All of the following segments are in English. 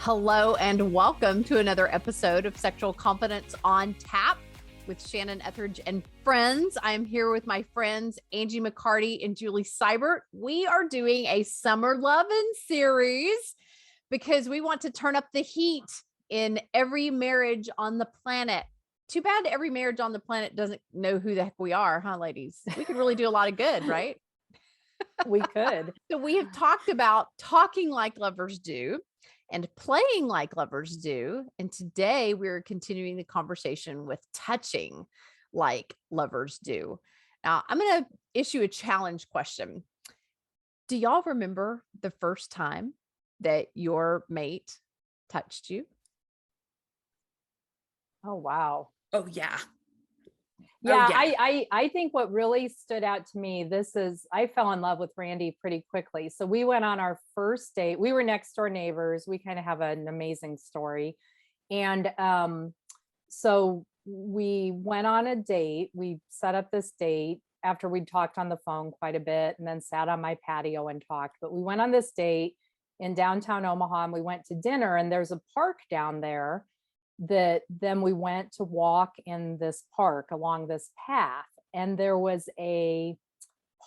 Hello and welcome to another episode of Sexual Confidence on Tap with Shannon, Ethridge, and friends. I'm here with my friends, Angie McCarty and Julie Seibert. We are doing a summer Lovin series because we want to turn up the heat in every marriage on the planet. Too bad every marriage on the planet doesn't know who the heck we are, huh, ladies? We could really do a lot of good, right? We could. So we have talked about talking like lovers do and playing like lovers do. And today we're continuing the conversation with touching like lovers do. Now, I'm going to issue a challenge question. Do y'all remember the first time that your mate touched you? Oh, wow. Oh, yeah. Yeah, Oh, yeah. I think what really stood out to me, I fell in love with Randy pretty quickly. So we went on our first date. We were next door neighbors. We kind of have an amazing story. And so we went on a date. We set up this date after we'd talked on the phone quite a bit and then sat on my patio and talked. But we went on this date in downtown Omaha and we went to dinner, and there's a park down there that then we went to walk in this park along this path, and there was a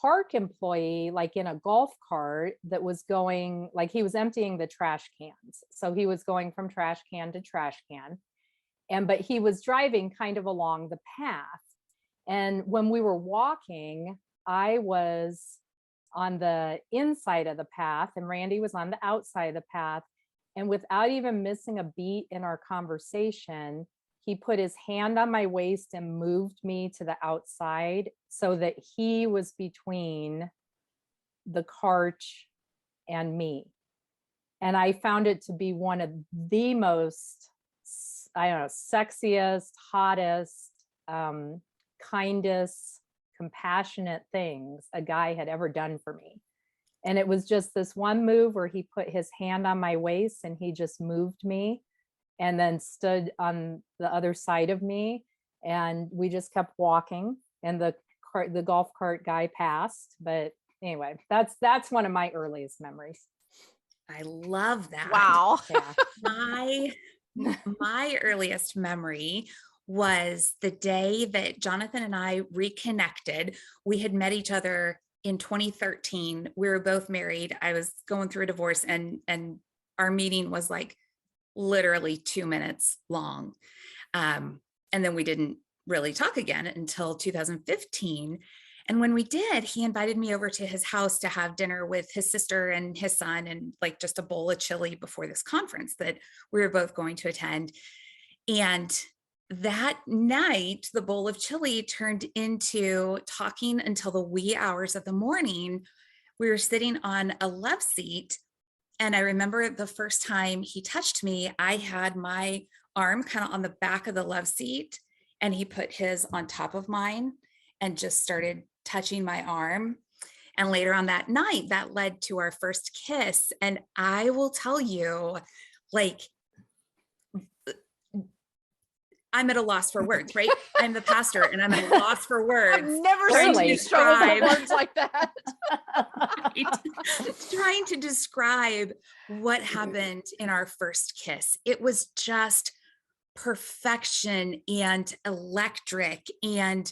park employee like in a golf cart that was going, like he was emptying the trash cans. So he was going from trash can to trash can, but he was driving kind of along the path. And when we were walking, I was on the inside of the path and Randy was on the outside of the path. And without even missing a beat in our conversation, he put his hand on my waist and moved me to the outside so that he was between the cart and me. And I found it to be one of the most, sexiest, hottest, kindest, compassionate things a guy had ever done for me. And it was just this one move where he put his hand on my waist and he just moved me and then stood on the other side of me. And we just kept walking and the golf cart guy passed. But anyway, that's one of my earliest memories. I love that. Wow. Yeah. My earliest memory was the day that Jonathan and I reconnected. We had met each other in 2013. We were both married. I was going through a divorce and our meeting was like literally 2 minutes long. And then we didn't really talk again until 2015. And when we did, he invited me over to his house to have dinner with his sister and his son and like just a bowl of chili before this conference that we were both going to attend. And that night, the bowl of chili turned into talking until the wee hours of the morning. We were sitting on a love seat. And I remember the first time he touched me, I had my arm kind of on the back of the love seat and he put his on top of mine and just started touching my arm. And later on that night, that led to our first kiss. And I will tell you, like, I'm at a loss for words, right? I'm the pastor and I'm at a loss for words. I've never seen you struggle with words like that. Trying to describe what happened in our first kiss. It was just perfection and electric and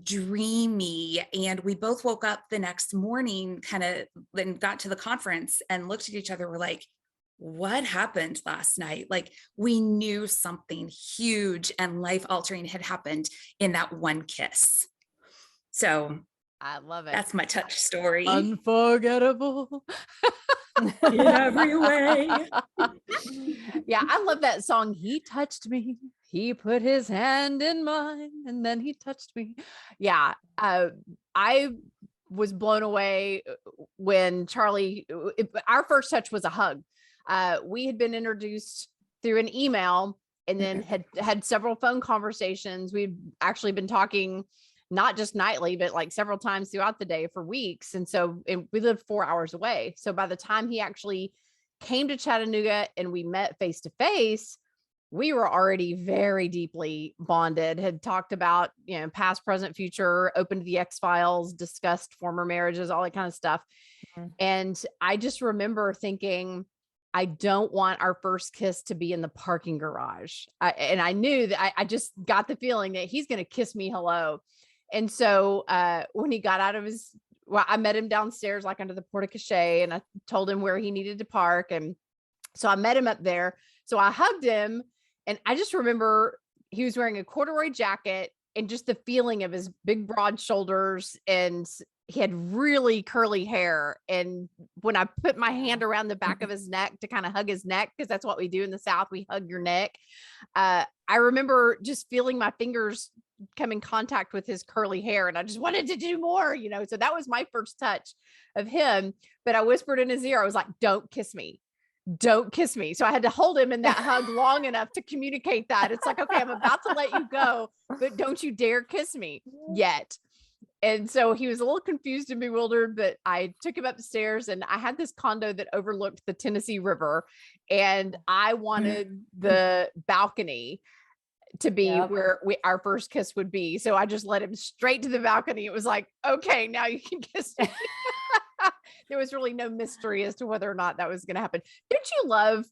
dreamy. And we both woke up the next morning, kind of then got to the conference and looked at each other. We're like, what happened last night? Like we knew something huge and life-altering had happened in that one kiss. So I love it. That's my touch story. Unforgettable. In every way. Yeah, I love that song. He touched me. He put his hand in mine and then he touched me. Yeah. I was blown away when our first touch was a hug. We had been introduced through an email and then had several phone conversations. We've actually been talking not just nightly, but like several times throughout the day for weeks. And so we lived 4 hours away. So by the time he actually came to Chattanooga and we met face to face, we were already very deeply bonded, had talked about, past, present, future, open to the X-Files, discussed former marriages, all that kind of stuff. Mm-hmm. And I just remember thinking, I don't want our first kiss to be in the parking garage. And I knew that I just got the feeling that he's going to kiss me hello. And so when he got out of I met him downstairs, like under the porte cochere, and I told him where he needed to park. And so I met him up there. So I hugged him, and I just remember he was wearing a corduroy jacket and just the feeling of his big, broad shoulders, and he had really curly hair. And when I put my hand around the back of his neck to kind of hug his neck, because that's what we do in the South, we hug your neck. I remember just feeling my fingers come in contact with his curly hair, and I just wanted to do more, so that was my first touch of him. But I whispered in his ear, I was like, don't kiss me. Don't kiss me. So I had to hold him in that hug long enough to communicate that. It's like, okay, I'm about to let you go, but don't you dare kiss me yet. And so he was a little confused and bewildered, but I took him upstairs, and I had this condo that overlooked the Tennessee River, and I wanted the balcony to be where our first kiss would be. So I just led him straight to the balcony. It was like, okay, now you can kiss me. There was really no mystery as to whether or not that was going to happen. Don't you love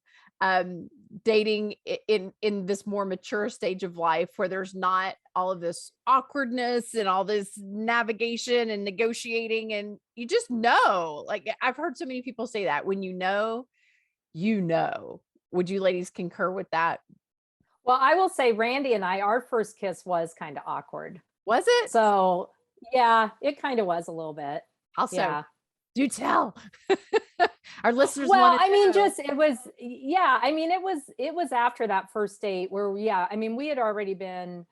dating in this more mature stage of life, where there's not all of this awkwardness and all this navigation and negotiating, and you just know? Like, I've heard so many people say that when you know. Would you ladies concur with that? Well, I will say Randy and I, our first kiss was kind of awkward. Was it? So yeah, it kind of was a little bit. How so? Yeah. Do tell. Our listeners. Well, I mean, it was after that first date where, we had already been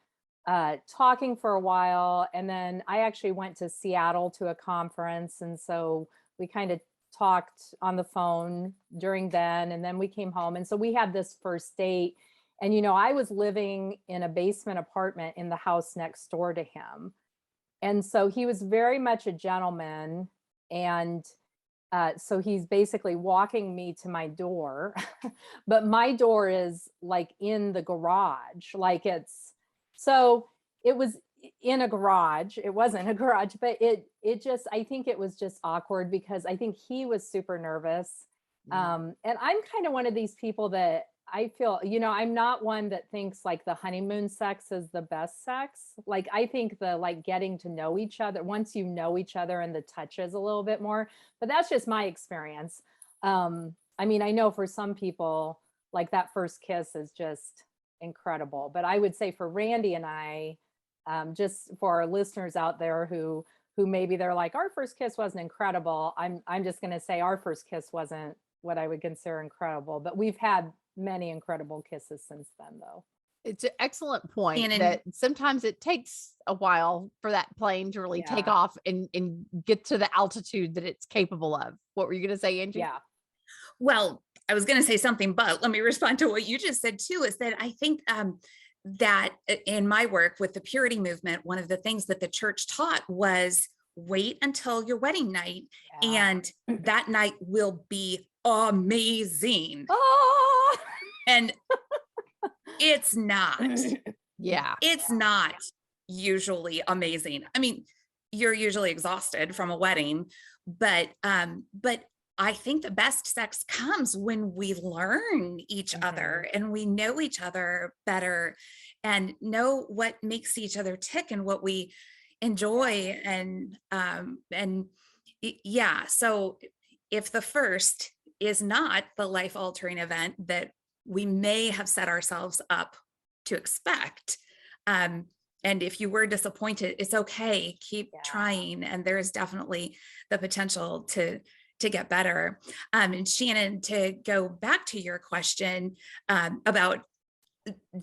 talking for a while. And then I actually went to Seattle to a conference. And so we kind of talked on the phone during then, and then we came home. And so we had this first date, and, I was living in a basement apartment in the house next door to him. And so he was very much a gentleman. And so he's basically walking me to my door, but my door is like in the garage, so it was in a garage. It wasn't a garage, but I think it was just awkward because I think he was super nervous. And I'm kind of one of these people that I feel, I'm not one that thinks like the honeymoon sex is the best sex. Like, I think getting to know each other, once you know each other and the touches a little bit more, but that's just my experience. I mean, I know for some people, like that first kiss is just incredible, but I would say for Randy and I, just for our listeners out there who maybe they're like, our first kiss wasn't incredible. I'm just going to say our first kiss wasn't what I would consider incredible, but we've had many incredible kisses since then, though. It's an excellent point that sometimes it takes a while for that plane to really take off and get to the altitude that it's capable of. What were you going to say, Angie? Yeah. Well, I was going to say something, but let me respond to what you just said too, is that I think that in my work with the purity movement, one of the things that the church taught was wait until your wedding night, and that night will be amazing. Oh! And it's not. Yeah. It's not usually amazing. I mean, you're usually exhausted from a wedding, but I think the best sex comes when we learn each other and we know each other better and know what makes each other tick and what we enjoy. So if the first is not the life-altering event that we may have set ourselves up to expect, and if you were disappointed, it's okay, keep trying, and there is definitely the potential to get better. And Shannon, to go back to your question about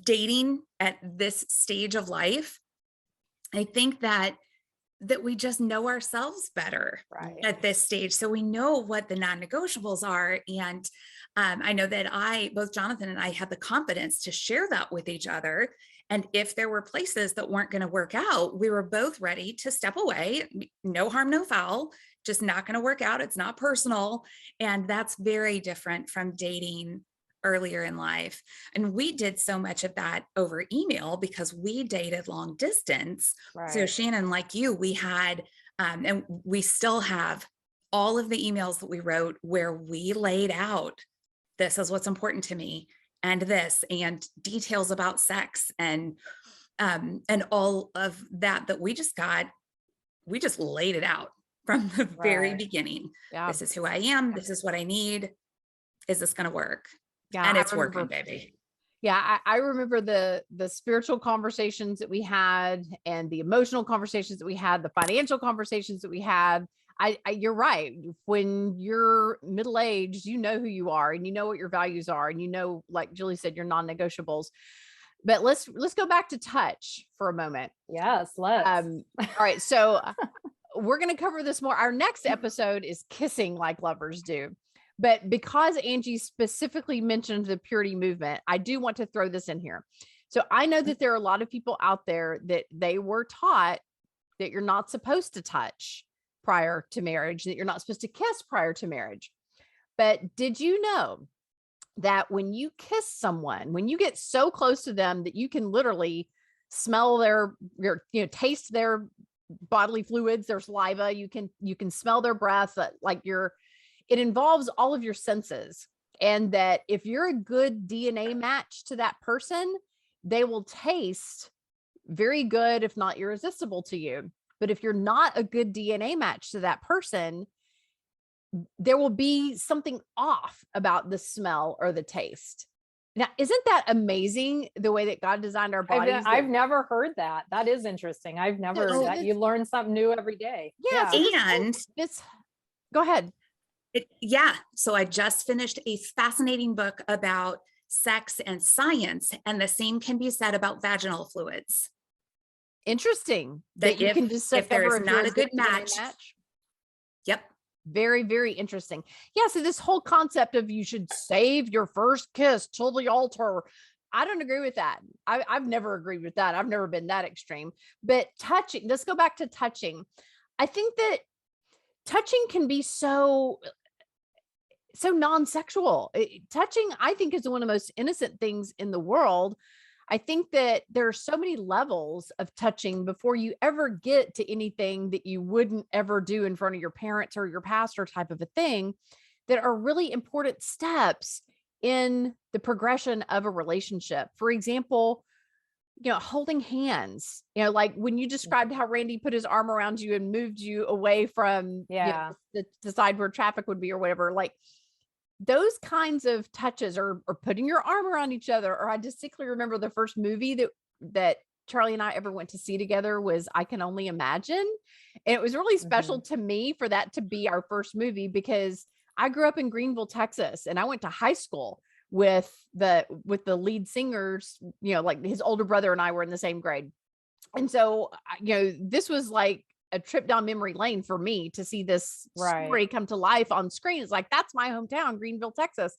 dating at this stage of life, I think that we just know ourselves better at this stage. So we know what the non-negotiables are. And I know that both Jonathan and I had the confidence to share that with each other. And if there were places that weren't going to work out, we were both ready to step away. No harm, no foul, just not going to work out. It's not personal. And that's very different from dating earlier in life. And we did so much of that over email because we dated long distance. Right. So Shannon, like you, we had, and we still have all of the emails that we wrote where we laid out this is what's important to me, and this, and details about sex, and all of that we just laid it out from the very Right. beginning. Yeah. This is who I am. This is what I need. Is this going to work? Yeah. And I it's remember- working, baby. Yeah, I remember the spiritual conversations that we had, and the emotional conversations that we had, the financial conversations that we had. You're right. When you're middle-aged, you know who you are, and you know what your values are, and you know, like Julie said, your non-negotiables. But let's go back to touch for a moment. Yes, let's. All right, so we're going to cover this more. Our next episode is kissing like lovers do. But because Angie specifically mentioned the purity movement, I do want to throw this in here. So I know that there are a lot of people out there that they were taught that you're not supposed to touch prior to marriage, that you're not supposed to kiss prior to marriage. But did you know that when you kiss someone, when you get so close to them that you can literally smell taste their bodily fluids, their saliva, you can smell their breath, it involves all of your senses. And that if you're a good DNA match to that person, they will taste very good, if not irresistible to you. But if you're not a good DNA match to that person, there will be something off about the smell or the taste. Now, isn't that amazing, the way that God designed our bodies? I've never heard that. That is interesting. I've never So that you learn something new every day. Yeah. So go ahead. So I just finished a fascinating book about sex and science, and the same can be said about vaginal fluids. Interesting. That you can just if there is not a good match. Yep. Very, very interesting. Yeah. So this whole concept of you should save your first kiss till the altar, I don't agree with that. I've never agreed with that. I've never been that extreme. But touching, let's go back to touching. I think that touching can be so non-sexual. Touching, I think, is one of the most innocent things in the world. I think that there are so many levels of touching before you ever get to anything that you wouldn't ever do in front of your parents or your pastor type of a thing, that are really important steps in the progression of a relationship. For example, holding hands, like when you described how Randy put his arm around you and moved you away from the side where traffic would be or whatever, like those kinds of touches, or putting your arm around each other. Or I distinctly remember the first movie that Charlie and I ever went to see together was I Can Only Imagine. And it was really special to me for that to be our first movie, because I grew up in Greenville, Texas, and I went to high school with the lead singers, like his older brother and I were in the same grade. And so, this was like a trip down memory lane for me to see this story come to life on screen. It's like, that's my hometown, Greenville, Texas.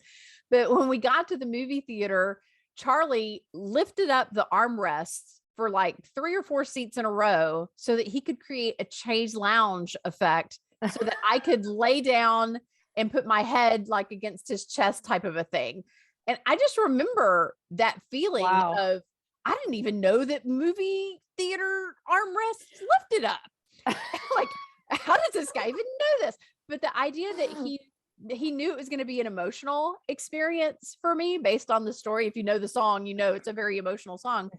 But when we got to the movie theater, Charlie lifted up the armrests for like 3 or 4 seats in a row so that he could create a chaise lounge effect so that I could lay down and put my head like against his chest type of a thing. And I just remember that feeling of, I didn't even know that movie theater armrests lifted up. Like, how does this guy even know this? But the idea that he knew it was going to be an emotional experience for me based on the story. If you know the song, it's a very emotional song.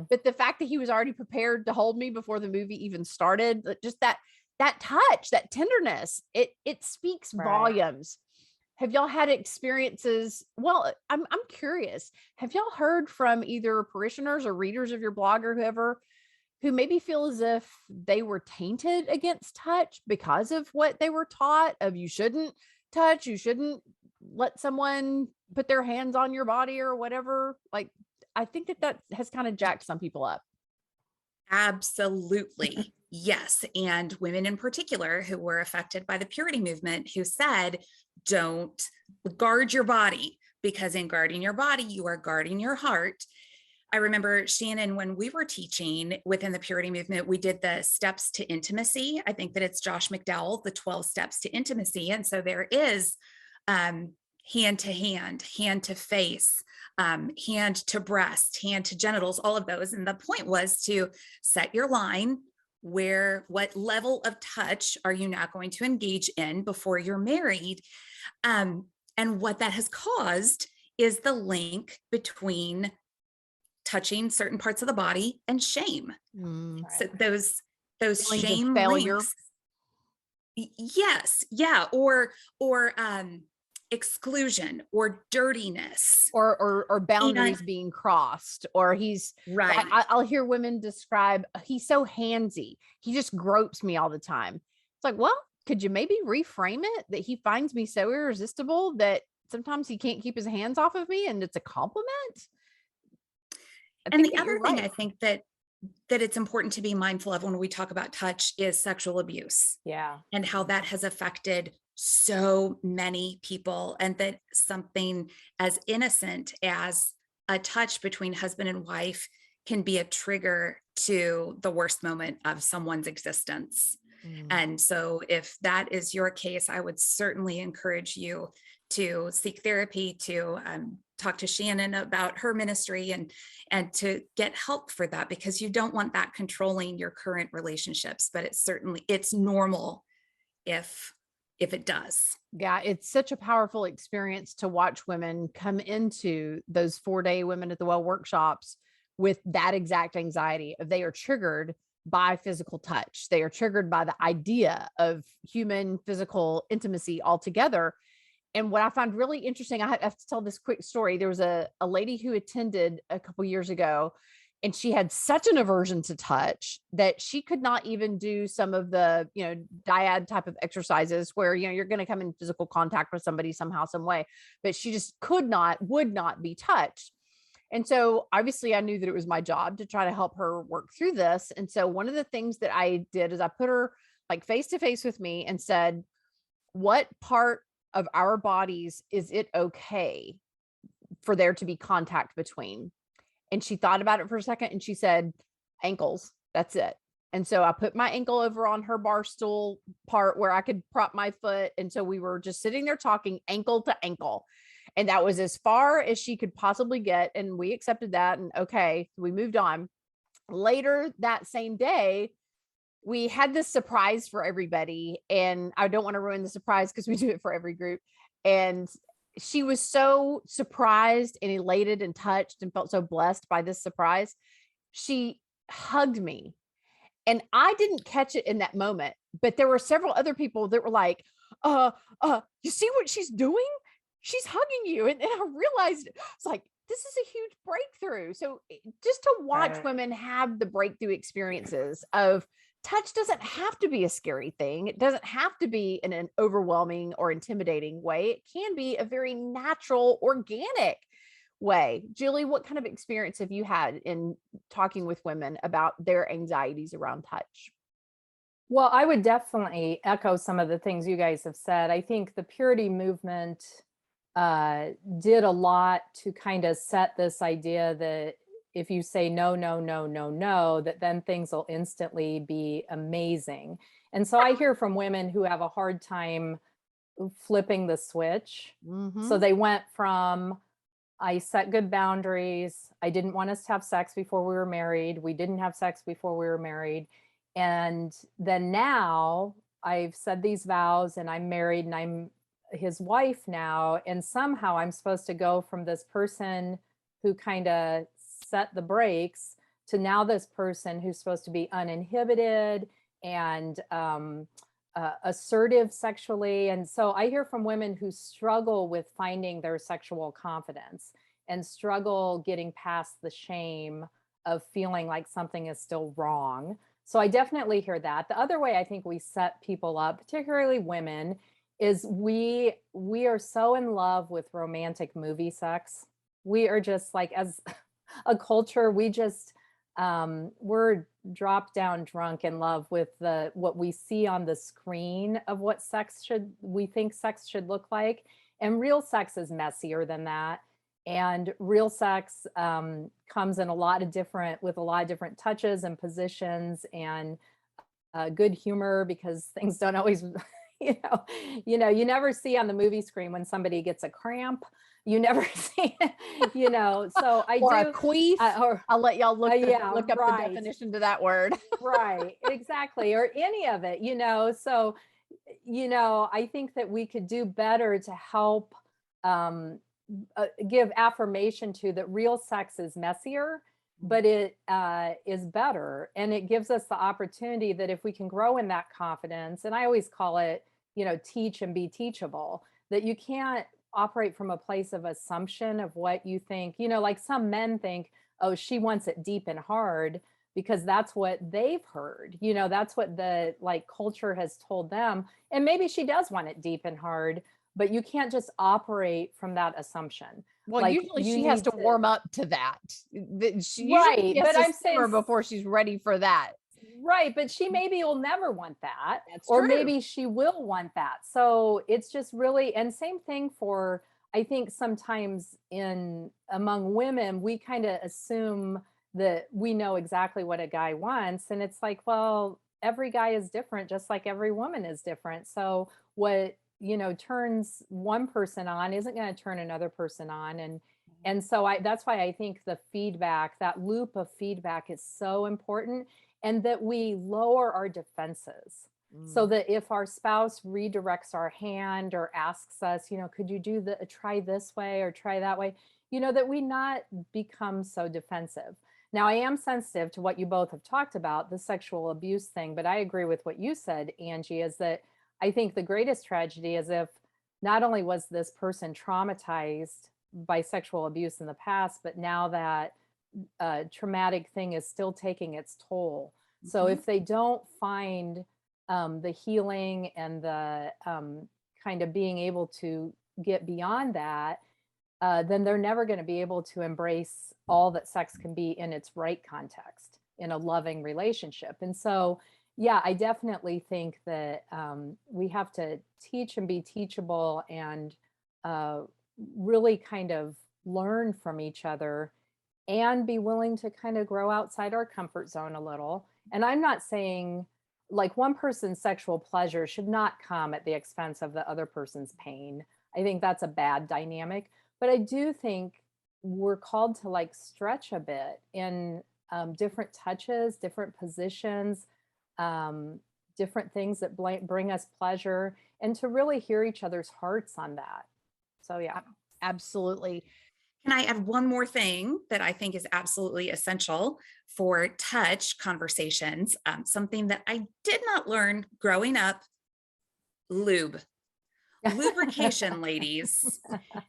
But the fact that he was already prepared to hold me before the movie even started, just that touch, that tenderness, it speaks volumes. Have y'all had experiences? Well, I'm curious. Have y'all heard from either parishioners or readers of your blog or whoever who maybe feel as if they were tainted against touch because of what they were taught of you shouldn't touch, you shouldn't let someone put their hands on your body or whatever? Like, I think that has kind of jacked some people up. Absolutely. Yes. And women in particular who were affected by the purity movement, who said, don't guard your body, because in guarding your body, you are guarding your heart. I remember, Shannon, when we were teaching within the purity movement, we did the steps to intimacy. I think that it's Josh McDowell, the 12 steps to intimacy. And so there is hand to hand, hand to face, hand to breast, hand to genitals, all of those. And the point was to set your line. What level of touch are you not going to engage in before you're married? And what that has caused is the link between touching certain parts of the body and shame. So those Feelings of shame failure. links. Yes. Yeah. Or exclusion or dirtiness. Or boundaries being crossed, or Right. I'll hear women describe, he's so handsy. He just gropes me all the time. It's like, well, could you maybe reframe it that he finds me so irresistible that sometimes he can't keep his hands off of me and it's a compliment? And the other thing I think that it's important to be mindful of when we talk about touch is sexual abuse. Yeah. And how that has affected so many people, and that something as innocent as a touch between husband and wife can be a trigger to the worst moment of someone's existence. And so if that is your case, I would certainly encourage you to seek therapy, to talk to Shannon about her ministry, and to get help for that, because you don't want that controlling your current relationships. But it's normal if it does. Yeah, it's such a powerful experience to watch women come into those 4-day Women at the Well workshops with that exact anxiety of, they are triggered by physical touch. They are triggered by the idea of human physical intimacy altogether. And what I find really interesting, I have to tell this quick story. There was a lady who attended a couple years ago, and she had such an aversion to touch that she could not even do some of the, dyad type of exercises where, you're going to come in physical contact with somebody somehow, some way, but she just would not be touched. And so obviously I knew that it was my job to try to help her work through this. And so one of the things that I did is I put her like face to face with me and said, what part of our bodies is it okay for there to be contact between? And she thought about it for a second and she said, ankles, that's it. And so I put my ankle over on her bar stool part where I could prop my foot. And so we were just sitting there talking ankle to ankle. And that was as far as she could possibly get. And we accepted that. And okay, we moved on. Later that same day, we had this surprise for everybody. And I don't want to ruin the surprise because we do it for every group. And she was so surprised and elated and touched and felt so blessed by this surprise. She hugged me. And I didn't catch it in that moment, but there were several other people that were like, you see what she's doing? She's hugging you. And I realized it's like, this is a huge breakthrough. So just to watch women have the breakthrough experiences of touch doesn't have to be a scary thing. It doesn't have to be in an overwhelming or intimidating way. It can be a very natural, organic way. Julie, what kind of experience have you had in talking with women about their anxieties around touch? Well, I would definitely echo some of the things you guys have said. I think the purity movement did a lot to kind of set this idea that if you say no, no, no, no, no, that then things will instantly be amazing. And so I hear from women who have a hard time flipping the switch. So they went from, I set good boundaries. I didn't want us to have sex before we were married. We didn't have sex before we were married. And then now I've said these vows and I'm married and I'm his wife now. And somehow I'm supposed to go from this person who kind of set the brakes to now this person who's supposed to be uninhibited and assertive sexually. And so I hear from women who struggle with finding their sexual confidence and struggle getting past the shame of feeling like something is still wrong. So I definitely hear that. The other way I think we set people up, particularly women, is we are so in love with romantic movie sex. We are just like, as a culture, we just we're drop down drunk in love with what we see on the screen of what we think sex should look like. And real sex is messier than that. And real sex comes in with a lot of different touches and positions and good humor, because things don't always, you never see on the movie screen when somebody gets a cramp. You never see it, so I or do. A queef, or I'll let y'all look up the definition to that word. Right, exactly. Or any of it, so, I think that we could do better to help give affirmation to, that real sex is messier, but it is better. And it gives us the opportunity that if we can grow in that confidence, and I always call it, teach and be teachable, that you can't operate from a place of assumption of what you think, like some men think, oh, she wants it deep and hard because that's what they've heard, that's what the like culture has told them. And maybe she does want it deep and hard, but you can't just operate from that assumption. Well, like usually she has to warm up to that. She right, usually has but to I'm saying simmer before she's ready for that. right, but she maybe will never want that. That's Or true. maybe she will want that. So it's just really, and same thing for, I think sometimes among women, we kind of assume that we know exactly what a guy wants. And it's like, well, every guy is different, just like every woman is different. So what, turns one person on isn't going to turn another person on. And so that's why I think the feedback, that loop of feedback is so important, and that we lower our defenses. So that if our spouse redirects our hand or asks us, could you try this way or try that way, that we not become so defensive. Now, I am sensitive to what you both have talked about, the sexual abuse thing, but I agree with what you said, Angie, is that I think the greatest tragedy is if not only was this person traumatized by sexual abuse in the past, but now that traumatic thing is still taking its toll. So if they don't find the healing and the kind of being able to get beyond that, then they're never going to be able to embrace all that sex can be in its right context in a loving relationship. And so, yeah, I definitely think that we have to teach and be teachable, and really kind of learn from each other, and be willing to kind of grow outside our comfort zone a little. And I'm not saying like one person's sexual pleasure should not come at the expense of the other person's pain. I think that's a bad dynamic. But I do think we're called to like stretch a bit in different touches, different positions, different things that bring us pleasure, and to really hear each other's hearts on that. So, yeah. Absolutely. Can I add one more thing that I think is absolutely essential for touch conversations? Something that I did not learn growing up: lube. Lubrication, ladies.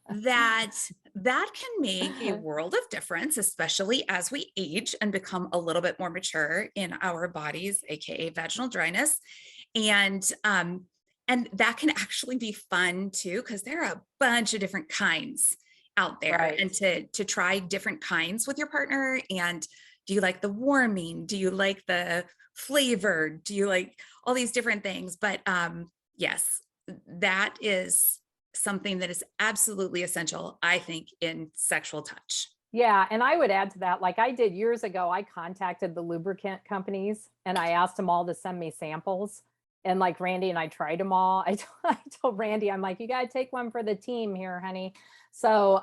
That can make a world of difference, especially as we age and become a little bit more mature in our bodies, aka vaginal dryness. And that can actually be fun too, because there are a bunch of different kinds out there. Right. And to try different kinds with your partner. And do you like the warming? Do you like the flavor? Do you like all these different things? But yes, that is something that is absolutely essential, I think, in sexual touch. Yeah. And I would add to that, like I did years ago, I contacted the lubricant companies and I asked them all to send me samples. And like Randy and I tried them all. I told Randy, I'm like, you got to take one for the team here, honey. So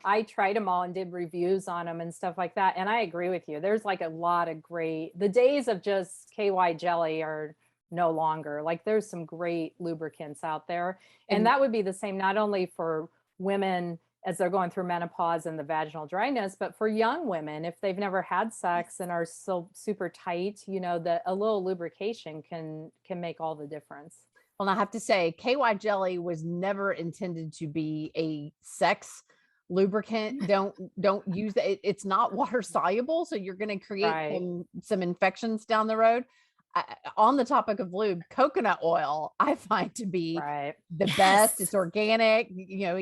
I tried them all and did reviews on them and stuff like that. And I agree with you. There's like a lot of the days of just KY jelly are no longer. Like there's some great lubricants out there. And that would be the same, not only for women as they're going through menopause and the vaginal dryness, but for young women, if they've never had sex and are so super tight, that a little lubrication can make all the difference. Well, I have to say, KY jelly was never intended to be a sex lubricant. Don't use it. It's not water soluble, so you're going to create some infections down the road. On the topic of lube, coconut oil, I find to be the best. It's organic.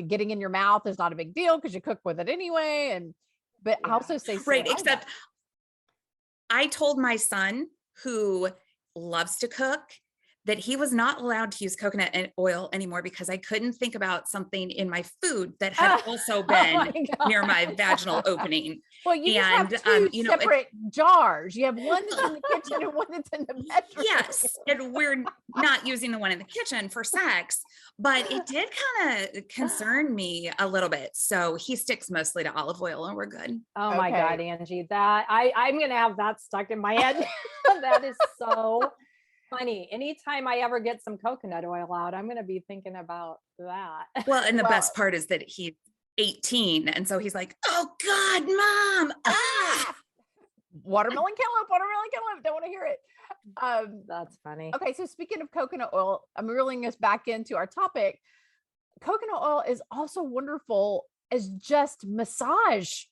Getting in your mouth is not a big deal because you cook with it anyway. But I also say except I told my son, who loves to cook, that he was not allowed to use coconut oil anymore because I couldn't think about something in my food that had also been near my vaginal opening. Well, you have two separate jars. You have one that's in the kitchen and one that's in the bedroom. Yes, and we're not using the one in the kitchen for sex, but it did kind of concern me a little bit. So he sticks mostly to olive oil and we're good. Oh my God, Angie, that I'm going to have that stuck in my head. That is so funny. Anytime I ever get some coconut oil out, I'm going to be thinking about that. Well, and the Well, best part is that he's 18. And so he's like, oh God, mom. Ah. watermelon cantaloupe, don't want to hear it. That's funny. Okay, so speaking of coconut oil, I'm reeling us back into our topic. Coconut oil is also wonderful as just massage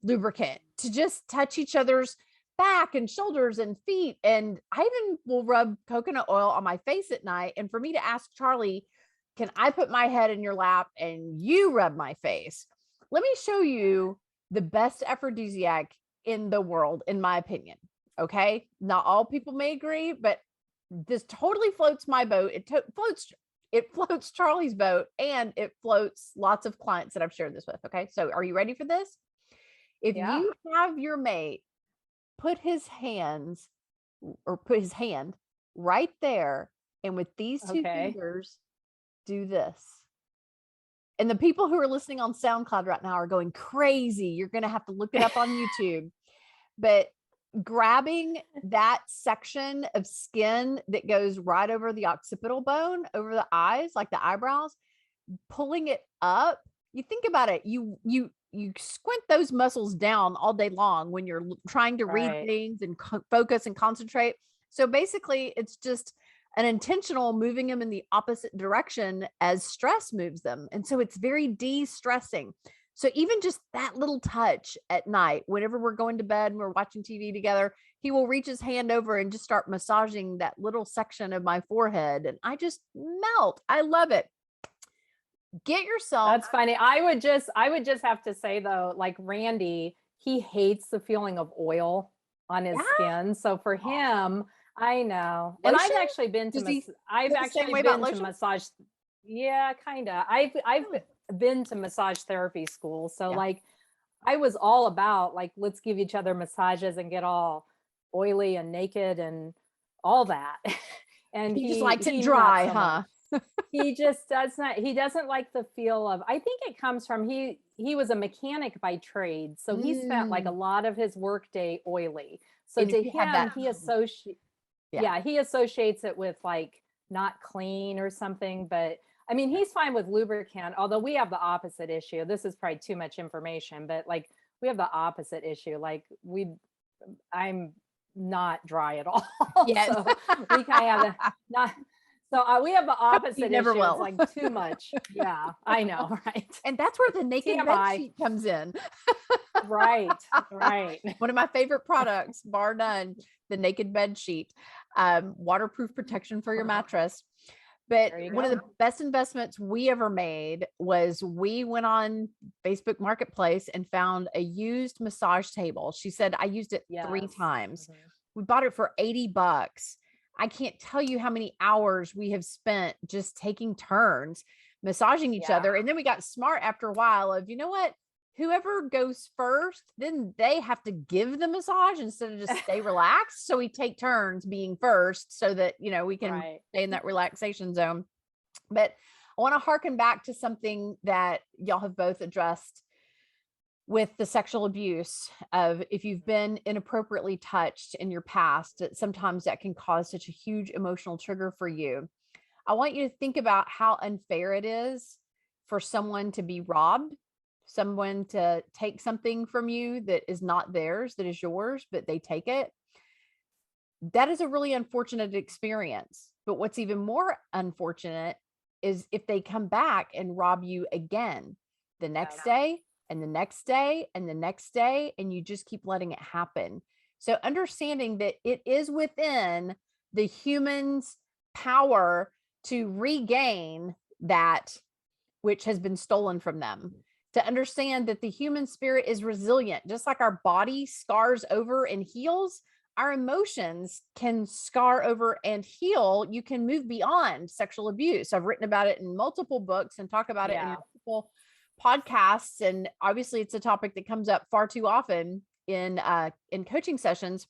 lubricant to just touch each other's back and shoulders and feet. And I even will rub coconut oil on my face at night. And for me to ask Charlie, can I put my head in your lap and you rub my face? Let me show you the best aphrodisiac in the world, in my opinion. Okay. Not all people may agree, but this totally floats my boat. It floats Charlie's boat, and it floats lots of clients that I've shared this with. Okay. So are you ready for this? If you have your mate put his hand right there, and with these two fingers, do this. And the people who are listening on SoundCloud right now are going crazy. You're going to have to look it up on YouTube. But grabbing that section of skin that goes right over the occipital bone, over the eyes, like the eyebrows, pulling it up. You think about it. You squint those muscles down all day long when you're trying to read things and focus and concentrate. So basically, it's just an intentional moving them in the opposite direction as stress moves them. And so it's very de-stressing. So even just that little touch at night, whenever we're going to bed and we're watching TV together, he will reach his hand over and just start massaging that little section of my forehead. And I just melt. I love it. Get yourself. That's funny. I would just have to say though, like Randy, he hates the feeling of oil on his skin. So for him, I know. And I've actually been to massage. Yeah, kind of. I've been to massage therapy school. So like I was all about like, let's give each other massages and get all oily and naked and all that. And he just likes it dry, huh? He just doesn't like the feel of, I think it comes from, he was a mechanic by trade. So he spent like a lot of his work day oily. So and to him, he associates it with like not clean or something. But I mean, he's fine with lubricant, although we have the opposite issue. This is probably too much information, but like we have the opposite issue. Like I'm not dry at all. Yes. So we kind of we have the opposite issue. It's like too much. Yeah, I know. Right. And that's where the naked bed sheet comes in. Right. One of my favorite products, bar none, the naked bed sheet, waterproof protection for your mattress. But one of the best investments we ever made was we went on Facebook Marketplace and found a used massage table. She said, I used it 3 times. We bought it for $80. I can't tell you how many hours we have spent just taking turns massaging each other. And then we got smart after a while of, you know what, whoever goes first, then they have to give the massage instead of just stay relaxed. So we take turns being first so that, you know, we can stay in that relaxation zone. But I want to harken back to something that y'all have both addressed with the sexual abuse of, if you've been inappropriately touched in your past, sometimes that can cause such a huge emotional trigger for you. I want you to think about how unfair it is for someone to be robbed, someone to take something from you that is not theirs, that is yours, but they take it. That is a really unfortunate experience. But what's even more unfortunate is if they come back and rob you again the next day, and the next day, and the next day, and you just keep letting it happen. So understanding that it is within the human's power to regain that which has been stolen from them, to understand that the human spirit is resilient. Just like our body scars over and heals, our emotions can scar over and heal. You can move beyond sexual abuse. I've written about it in multiple books and talk about it in multiple podcasts. And obviously it's a topic that comes up far too often in coaching sessions.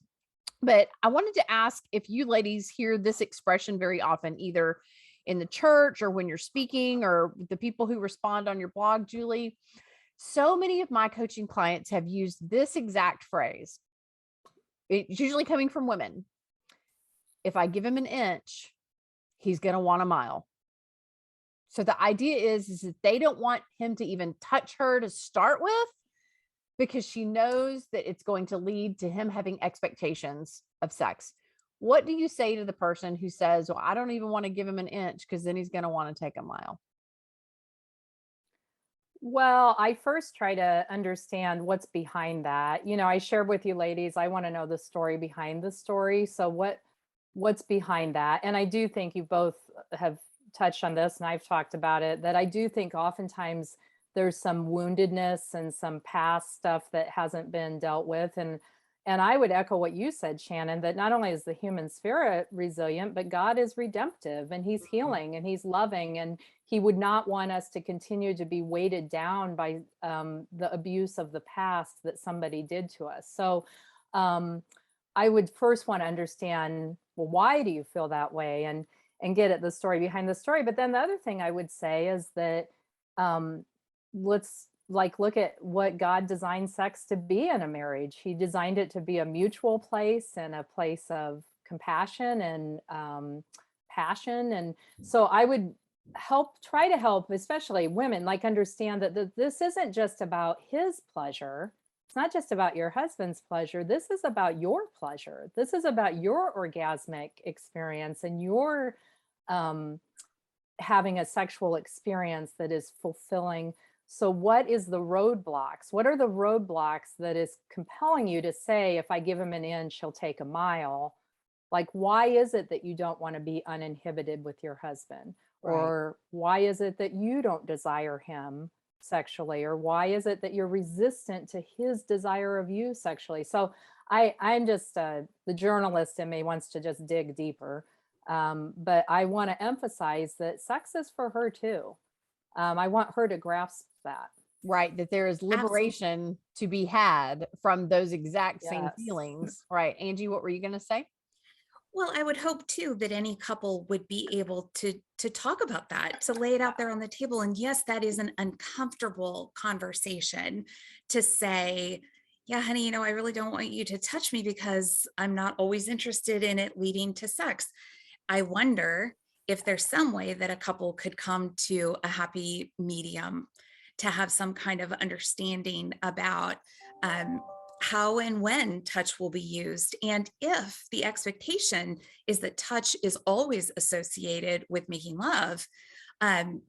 But I wanted to ask if you ladies hear this expression very often, either in the church or when you're speaking, or the people who respond on your blog, Julie. So many of my coaching clients have used this exact phrase. It's usually coming from women. if I give him an inch, he's going to want a mile. So the idea is that they don't want him to even touch her to start with, because she knows that it's going to lead to him having expectations of sex. What do you say to the person who says, well, I don't even want to give him an inch because then he's going to want to take a mile? Well, I first try to understand what's behind that. You know, I shared with you ladies, I want to know the story behind the story. So what's behind that? And I do think you both have touched on this, and I've talked about it, that I do think oftentimes there's some woundedness and some past stuff that hasn't been dealt with. And I would echo what you said, Shannon, that not only is the human spirit resilient, but God is redemptive, and he's healing, and he's loving, and he would not want us to continue to be weighted down by the abuse of the past that somebody did to us. So I would first want to understand, well, why do you feel that way? And get at the story behind the story. But then the other thing I would say is that let's look at what God designed sex to be in a marriage. He designed it to be a mutual place and a place of compassion and passion. And so I would try to help, especially women, understand that this isn't just about his pleasure. It's not just about your husband's pleasure. This is about your pleasure. This is about your orgasmic experience and your having a sexual experience that is fulfilling. So what is the roadblocks? What are the roadblocks that is compelling you to say, if I give him an inch, he'll take a mile? Why is it that you don't want to be uninhibited with your husband? Right. Or why is it that you don't desire him sexually? Or why is it that you're resistant to his desire of you sexually? So I'm just the journalist in me wants to just dig deeper. But I want to emphasize that sex is for her too. I want her to grasp that. Right. That there is liberation Absolutely. To be had from those exact same feelings. Right. Angie, what were you going to say? Well, I would hope too that any couple would be able to talk about that, to lay it out there on the table. And yes, that is an uncomfortable conversation to say, yeah, honey, I really don't want you to touch me because I'm not always interested in it leading to sex. I wonder if there's some way that a couple could come to a happy medium to have some kind of understanding about how and when touch will be used. And if the expectation is that touch is always associated with making love, and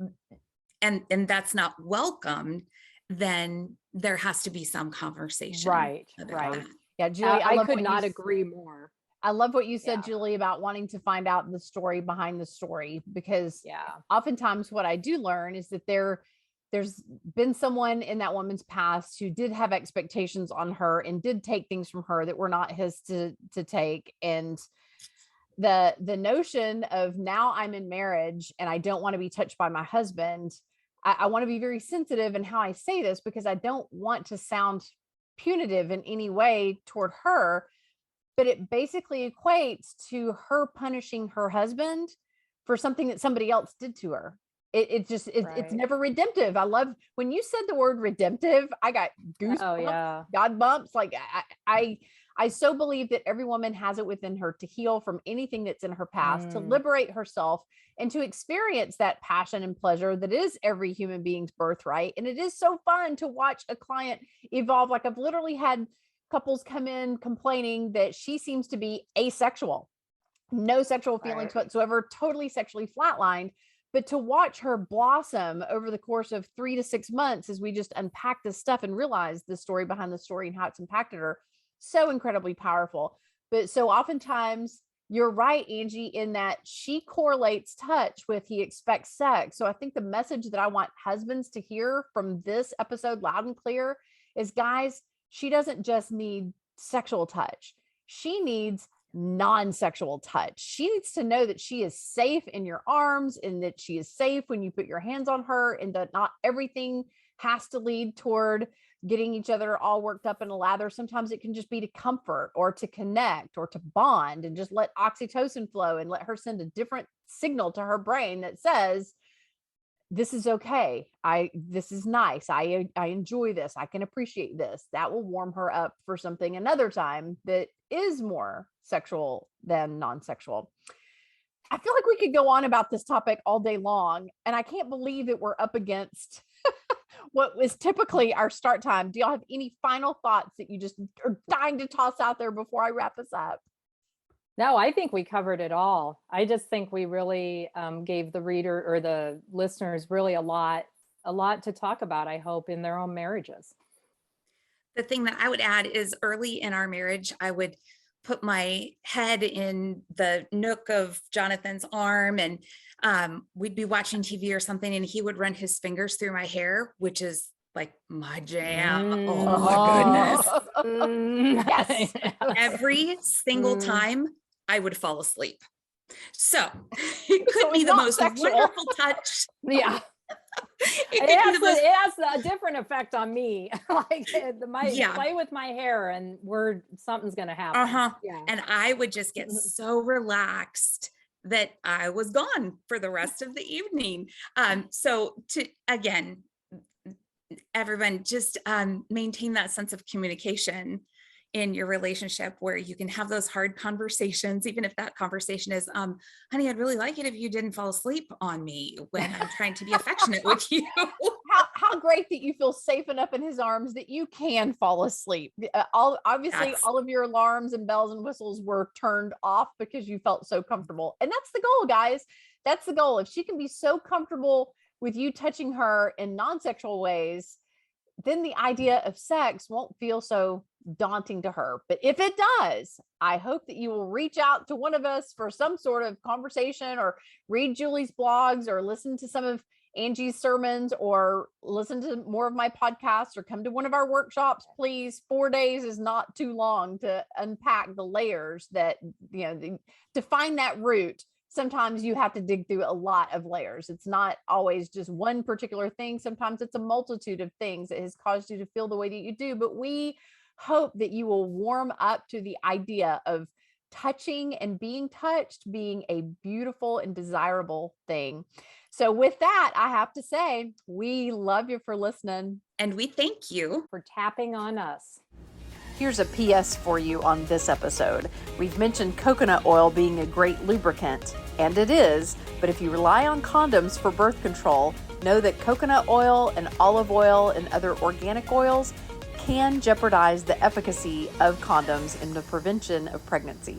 that's not welcomed, then there has to be some conversation. Right. That. Yeah, Julie, I could not agree more. I love what you said, Julie, about wanting to find out the story behind the story, because oftentimes what I do learn is that there's been someone in that woman's past who did have expectations on her and did take things from her that were not his to take. And the notion of, now I'm in marriage and I don't want to be touched by my husband. I want to be very sensitive in how I say this, because I don't want to sound punitive in any way toward her. But it basically equates to her punishing her husband for something that somebody else did to her. It's never redemptive. I love when you said the word redemptive, I got goosebumps, God bumps. I so believe that every woman has it within her to heal from anything that's in her past, to liberate herself and to experience that passion and pleasure that is every human being's birthright. And it is so fun to watch a client evolve. I've literally had couples come in complaining that she seems to be asexual, no sexual feelings whatsoever, totally sexually flatlined. But to watch her blossom over the course of 3 to 6 months as we just unpack this stuff and realize the story behind the story and how it's impacted her, so incredibly powerful. But so oftentimes you're right, Angie, in that she correlates touch with he expects sex. So I think the message that I want husbands to hear from this episode loud and clear is, guys, she doesn't just need sexual touch. She needs non-sexual touch. She needs to know that she is safe in your arms, and that she is safe when you put your hands on her, and that not everything has to lead toward getting each other all worked up in a lather. Sometimes it can just be to comfort or to connect or to bond, and just let oxytocin flow and let her send a different signal to her brain that says, this is okay. This is nice. I enjoy this. I can appreciate this. That will warm her up for something another time that is more sexual than non-sexual. I feel like we could go on about this topic all day long, and I can't believe that we're up against what was typically our start time. Do y'all have any final thoughts that you just are dying to toss out there before I wrap us up? No, I think we covered it all. I just think we really gave the reader or the listeners really a lot to talk about, I hope, in their own marriages. The thing that I would add is early in our marriage, I would put my head in the nook of Jonathan's arm, and we'd be watching TV or something, and he would run his fingers through my hair, which is like my jam. Oh my goodness. Yes. Every single time I would fall asleep. So it could be the most wonderful touch. Yeah. It has a different effect on me. Like play with my hair and something's going to happen. Yeah. And I would just get so relaxed that I was gone for the rest of the evening. So again, everyone just maintain that sense of communication in your relationship, where you can have those hard conversations, even if that conversation is, honey, I'd really like it if you didn't fall asleep on me when I'm trying to be affectionate with you. How great that you feel safe enough in his arms that you can fall asleep. All of your alarms and bells and whistles were turned off because you felt so comfortable. And that's the goal, guys. That's the goal. If she can be so comfortable with you touching her in non-sexual ways, then the idea of sex won't feel so daunting to her. But if it does, I hope that you will reach out to one of us for some sort of conversation, or read Julie's blogs, or listen to some of Angie's sermons, or listen to more of my podcasts, or come to one of our workshops. Please, 4 days is not too long to unpack the layers that, to find that root. Sometimes you have to dig through a lot of layers. It's not always just one particular thing. Sometimes it's a multitude of things that has caused you to feel the way that you do. But we hope that you will warm up to the idea of touching and being touched being a beautiful and desirable thing. So with that, I have to say, we love you for listening. And we thank you for tapping on us. Here's a PS for you on this episode. We've mentioned coconut oil being a great lubricant, and it is, but if you rely on condoms for birth control, know that coconut oil and olive oil and other organic oils can jeopardize the efficacy of condoms in the prevention of pregnancy.